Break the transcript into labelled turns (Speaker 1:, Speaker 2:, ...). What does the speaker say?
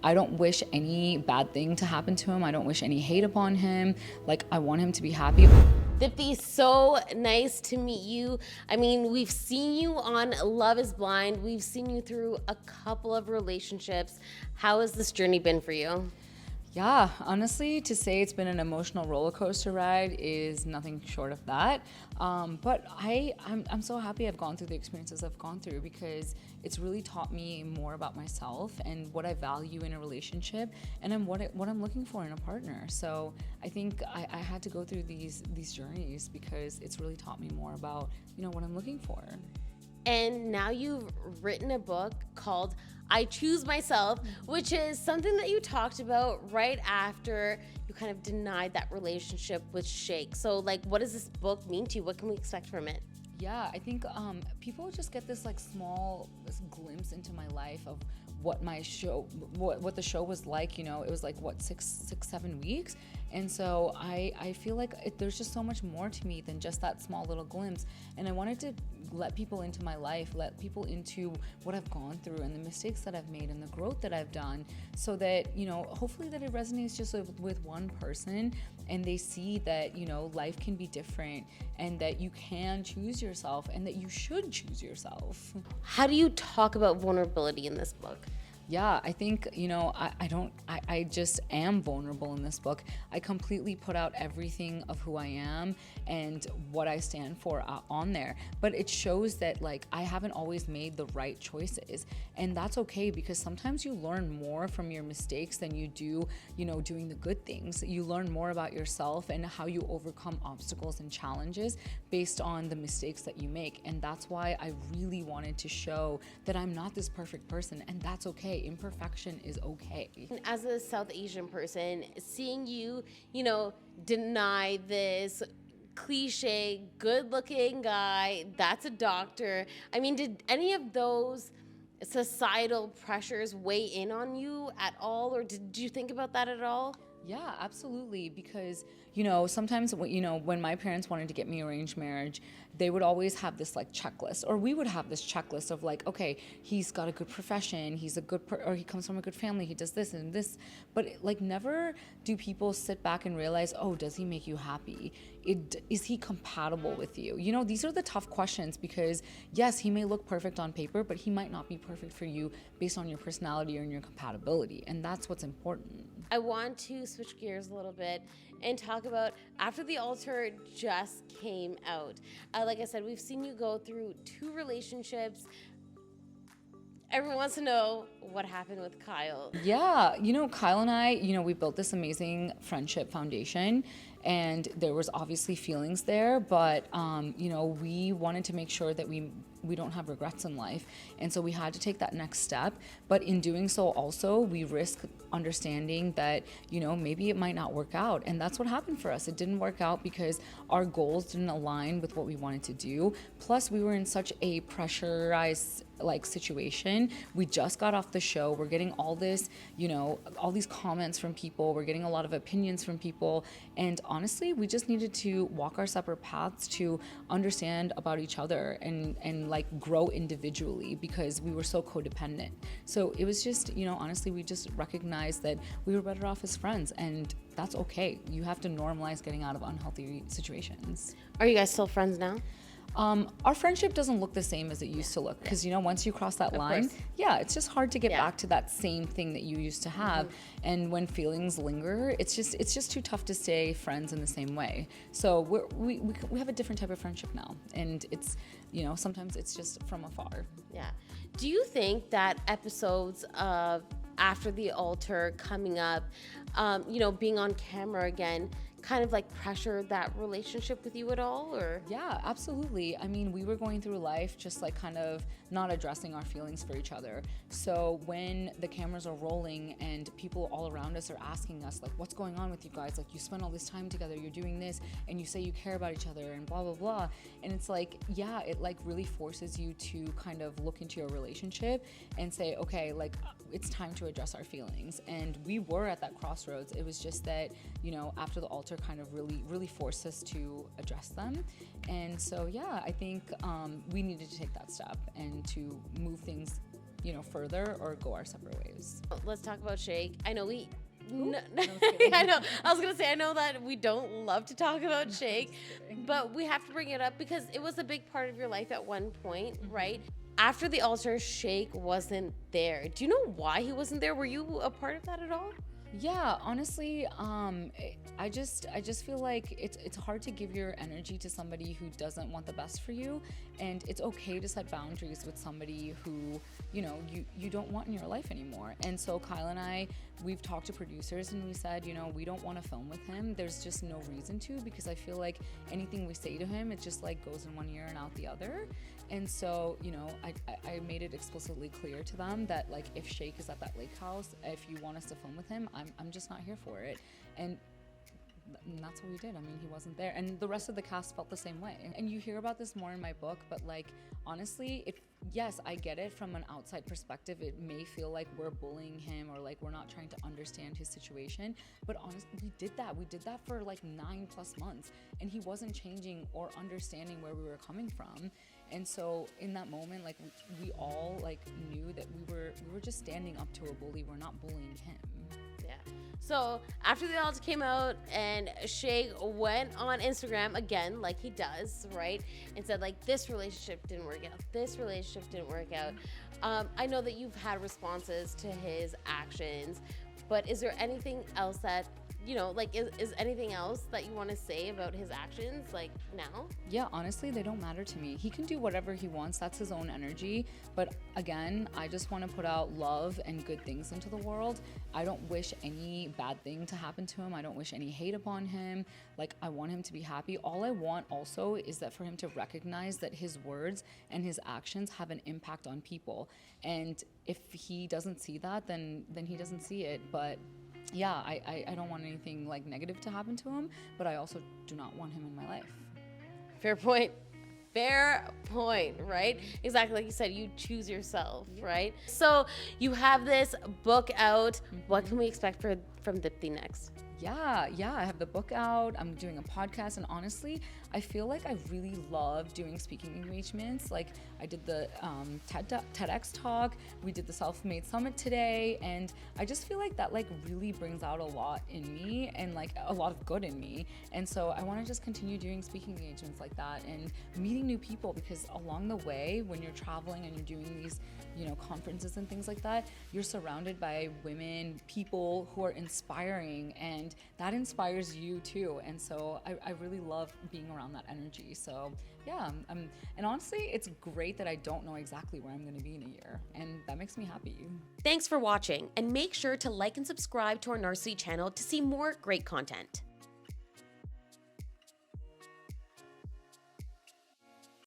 Speaker 1: I don't wish any bad thing to happen to him. I don't wish any hate upon him. Like, I want him to be happy.
Speaker 2: Deepti, so nice to meet you. I mean, we've seen you on Love is Blind. We've seen you through a couple of relationships. How has this journey been for you?
Speaker 1: Yeah, honestly, to say it's been an emotional roller coaster ride is nothing short of that. But I'm so happy I've gone through the experiences I've gone through, because it's really taught me more about myself and what I value in a relationship, and what I'm looking for in a partner. So I think I had to go through these journeys because it's really taught me more about, what I'm looking for.
Speaker 2: And now you've written a book called I Choose Myself, which is something that you talked about right after you kind of denied that relationship with Shake. So, like, what does this book mean to you? What can we expect from it?
Speaker 1: Yeah, I think people just get this small glimpse into my life of what what the show was like. It was like what 7 weeks, and so I feel like there's just so much more to me than just that small little glimpse. And I wanted to let people into my life, let people into what I've gone through and the mistakes that I've made and the growth that I've done, so that hopefully that it resonates just with one person, and they see that life can be different, and that you can choose yourself, and that you should choose yourself.
Speaker 2: How do you talk about vulnerability in this book?
Speaker 1: Yeah, I think, I just am vulnerable in this book. I completely put out everything of who I am and what I stand for on there. But it shows that, I haven't always made the right choices. And that's okay, because sometimes you learn more from your mistakes than you do, doing the good things. You learn more about yourself and how you overcome obstacles and challenges based on the mistakes that you make. And that's why I really wanted to show that I'm not this perfect person, and that's okay. Imperfection is okay.
Speaker 2: As a South Asian person, seeing you, deny this cliche good-looking guy that's a doctor. I mean, did any of those societal pressures weigh in on you at all, or did you think about that at all?
Speaker 1: Yeah, absolutely. Because, sometimes, when my parents wanted to get me arranged marriage, they would always have this checklist, or we would have this checklist of okay, he's got a good profession, he's a good, or he comes from a good family, he does this and this. But never do people sit back and realize, oh, does he make you happy? Is he compatible with you? These are the tough questions, because yes, he may look perfect on paper, but he might not be perfect for you based on your personality or your compatibility. And that's what's important.
Speaker 2: I want to switch gears a little bit and talk about after The Altar just came out. Like I said, we've seen you go through 2 relationships. Everyone wants to know what happened with Kyle.
Speaker 1: Yeah, Kyle and I, we built this amazing friendship foundation, and there was obviously feelings there, but we wanted to make sure that we don't have regrets in life, and so we had to take that next step. But in doing so, also we risk understanding that maybe it might not work out, and that's what happened for us. It didn't work out because our goals didn't align with what we wanted to do. Plus, we were in such a pressurized situation. We just got off the show. We're getting all this, all these comments from people. We're getting a lot of opinions from people. And honestly, we just needed to walk our separate paths to understand about each other and grow individually, because we were so codependent. So it was just, honestly, we just recognized that we were better off as friends, and that's okay. You have to normalize getting out of unhealthy situations.
Speaker 2: Are you guys still friends now?
Speaker 1: Our friendship doesn't look the same as it used to look, because once you cross that line, yeah, it's just hard to get back to that same thing that you used to have. And when feelings linger, it's just too tough to stay friends in the same way. So we have a different type of friendship now, and it's sometimes it's just from afar.
Speaker 2: Yeah. Do you think that episodes of After the Altar coming up, being on camera again, kind of pressure that relationship with you at all, or?
Speaker 1: Yeah, absolutely. I mean, we were going through life just kind of not addressing our feelings for each other. So when the cameras are rolling and people all around us are asking us what's going on with you guys? You spend all this time together, you're doing this, and you say you care about each other and blah, blah, blah. And it's yeah, it really forces you to kind of look into your relationship and say, okay, it's time to address our feelings. And we were at that crossroads. It was just that, After the Altar kind of really forced us to address them. And so, yeah, I think we needed to take that step and to move things further or go our separate ways.
Speaker 2: Let's talk about Shake. I know we. No,
Speaker 1: I was kidding.
Speaker 2: I know. I was gonna say I know that we don't love to talk about Shake, but we have to bring it up because it was a big part of your life at one point, right? After the altar, Shake wasn't there. Do you know why he wasn't there? Were you a part of that at all?
Speaker 1: Yeah, honestly, I just feel like it's hard to give your energy to somebody who doesn't want the best for you, and it's okay to set boundaries with somebody who you don't want in your life anymore. And so Kyle and I, we've talked to producers and we said, we don't want to film with him. There's just no reason to, because I feel like anything we say to him, it just like goes in one ear and out the other. And so, I made it explicitly clear to them that like if Shake is at that lake house, if you want us to film with him, I'm just not here for it. And that's what we did. I mean, he wasn't there. And the rest of the cast felt the same way. And you hear about this more in my book, but like, honestly, yes, I get it from an outside perspective. It may feel like we're bullying him or like we're not trying to understand his situation. But honestly, we did that. We did that for like 9+ months. And he wasn't changing or understanding where we were coming from. And so in that moment, like we all like knew that we were just standing up to a bully. We're not bullying him.
Speaker 2: Yeah. So after the altar came out and Shake went on Instagram again, like he does, right? And said like, this relationship didn't work out. This relationship didn't work out. I know that you've had responses to his actions, but is there anything else that, is anything else that you want to say about his actions like now?
Speaker 1: Yeah, honestly, they don't matter to me. He can do whatever he wants. That's his own energy. But again, I just want to put out love and good things into the world. I don't wish any bad thing to happen to him. I don't wish any hate upon him. Like, I want him to be happy. All I want also is that for him to recognize that his words and his actions have an impact on people. And if he doesn't see that, then he doesn't see it. But yeah, I don't want anything like negative to happen to him, but I also do not want him in my life.
Speaker 2: Fair point. Fair point, right? Exactly like you said, you choose yourself, right? So you have this book out. What can we expect from Deepti next?
Speaker 1: Yeah, I have the book out. I'm doing a podcast, and honestly, I feel like I really love doing speaking engagements. Like I did the TEDx talk, we did the Self-Made Summit today, and I just feel like that like really brings out a lot in me and like a lot of good in me. And so I want to just continue doing speaking engagements like that and meeting new people, because along the way, when you're traveling and you're doing these, conferences and things like that, you're surrounded by women, people who are inspiring, and that inspires you too. And so I really love being around that energy. So yeah, and honestly, it's great that I don't know exactly where I'm going to be in a year, and that makes me happy.
Speaker 3: Thanks for watching, and make sure to like and subscribe to our Narcity channel to see more great content.